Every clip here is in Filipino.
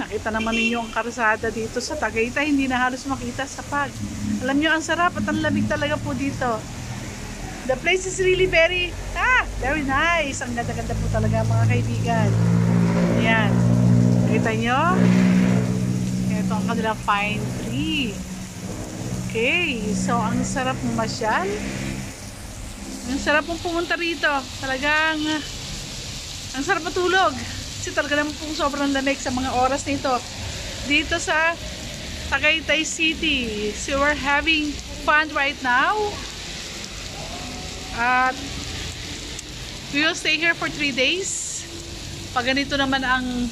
Nakita naman ninyo ang karsada dito sa Tagaytay, hindi na halos makita sa pag. Alam nyo, ang sarap at ang lamig talaga po dito. The place is really very nice. Ang ganda-ganda po talaga mga kaibigan. Ayan. Nakita nyo? Ito ang kanilang pine tree. Okay. So, ang sarap mamasyal. Ang sarap pong pumunta rito. Talagang ang sarap matulog. Kasi talaga naman pong sobrang lamig sa mga oras nito dito sa Tagaytay City. So we're having fun right now. At we will stay here for 3 days. Pag ganito naman ang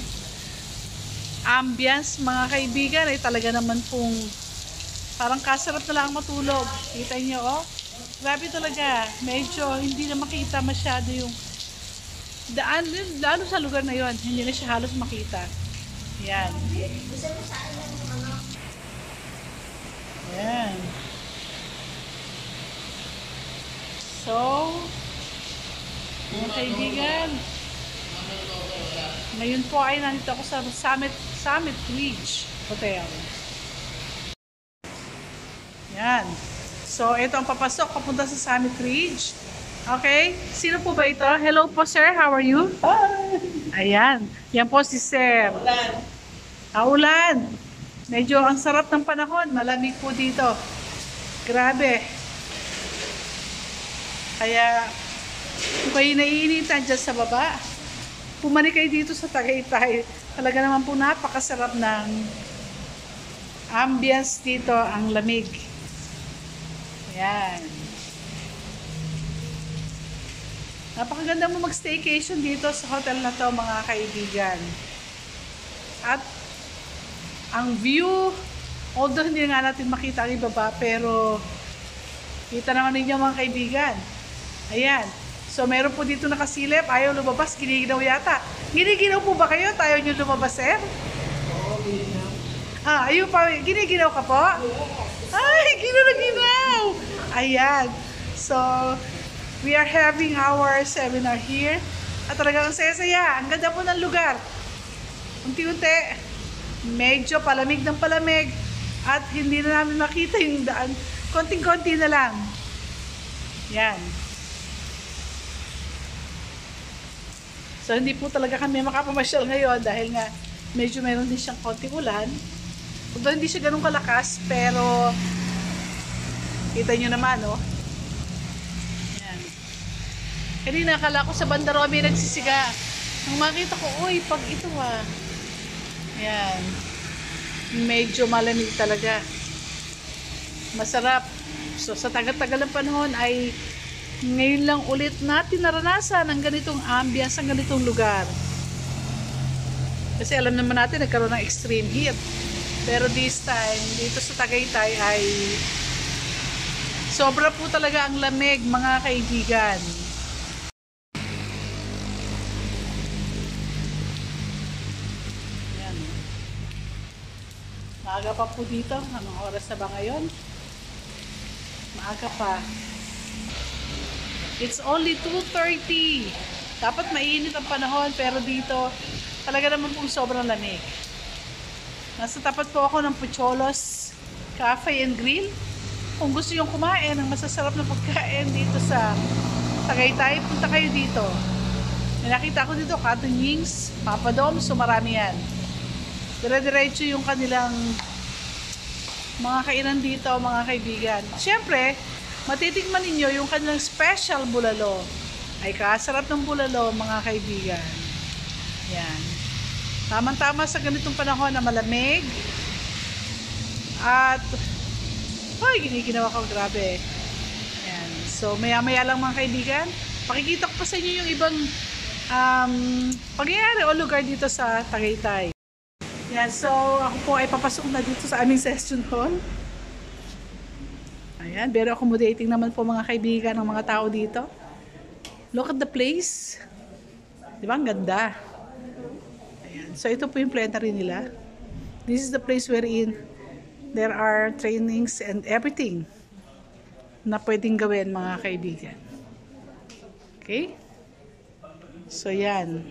ambience mga kaibigan, ay talaga naman pong parang kasarap na lang matulog. Kita nyo, oh. Grabe talaga. Medyo hindi na makita masyado yung daan, lalo sa lugar na yon, hindi na siya halos makita. Yan. Yan. So, mga kaibigan, ngayon po ay nandito ako sa Summit Ridge Hotel. Yan. So, ito ang papasok papunta sa Summit Ridge. Okay? Sino po ba ito? Hello po, sir. How are you? Hi! Ayan. Yan po si sir. Ulan. Ulan. Medyo ang sarap ng panahon. Malamig po dito. Grabe. Kaya, kung kayo naiinitan dyan sa baba, pumalik kayo dito sa Tagaytay. Talaga naman po napakasarap ng ambience dito. Ang lamig. Ayan. Napakaganda mo mag-staycation dito sa hotel na to mga kaibigan. At ang view, although hindi nga natin makita ang ibaba, pero kita naman ninyo mga kaibigan. Ayan. So meron po dito nakasilip, ayaw lumabas, giniginaw yata. Giniginaw po ba kayo? Tayo nyo lumabas, sir? Oo, giniginaw. Ayaw pa, giniginaw ka po? Ay, giniginaw! Ayan. So, we are having our seminar here. At talagang saya-saya. Ang ganda po ng lugar. Unti-unti, medyo palamig ng palamig. At hindi na namin makita yung daan. Konting-konti na lang. Yan. So, hindi po talaga kami makapamasyal ngayon dahil nga medyo meron din siyang konting ulan. Although hindi siya ganun kalakas, pero kita nyo naman, no? Kanina akala ko sa Bandaro kami nagsisiga. Nang makita ko, uy, pag ito Ayan. Medyo malamig talaga. Masarap. So sa tagal-tagal ng panahon ay ngayon lang ulit natin naranasan ang ganitong ambience, ang ganitong lugar. Kasi alam naman natin nagkaroon ng extreme heat. Pero this time, dito sa Tagaytay ay sobra po talaga ang lamig mga kaibigan. Maaga pa po dito. Anong oras na ba ngayon? Maaga pa. It's only 2:30. Dapat mainit ang panahon, pero dito talaga naman pong sobrang lamig. Nasa tapat po ako ng Pucholos Cafe and Grill. Kung gusto nyo kumain ng masasarap na pagkain dito sa Tagaytay, punta kayo dito. May nakita ko dito, Cotton Wings, Papa Dom, so marami yan. Dire-diretso yung kanilang mga kainan dito, mga kaibigan. Siyempre, matitikman ninyo yung kanilang special bulalo. Ay kasarap ng bulalo, mga kaibigan. Yan. Tamang-tama sa ganitong panahon na malamig. At, giniginawa ko, grabe. Yan. So, maya-maya lang mga kaibigan. Pakikita ko pa sa inyo yung ibang pangyayari o lugar dito sa Tagaytay. Yan, so ako po ay papasok na dito sa aming session hall. Ayan, very accommodating naman po mga kaibigan ng mga tao dito. Look at the place. Di ba? Ang ganda. Ayan. So ito po yung plenary nila. This is the place wherein there are trainings and everything na pwedeng gawin mga kaibigan. Okay? So yan.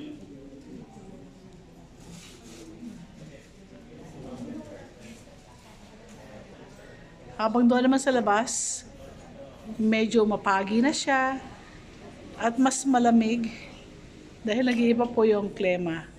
Habang doon naman sa labas, medyo mapagi na siya at mas malamig dahil nag-iiba po yung klima.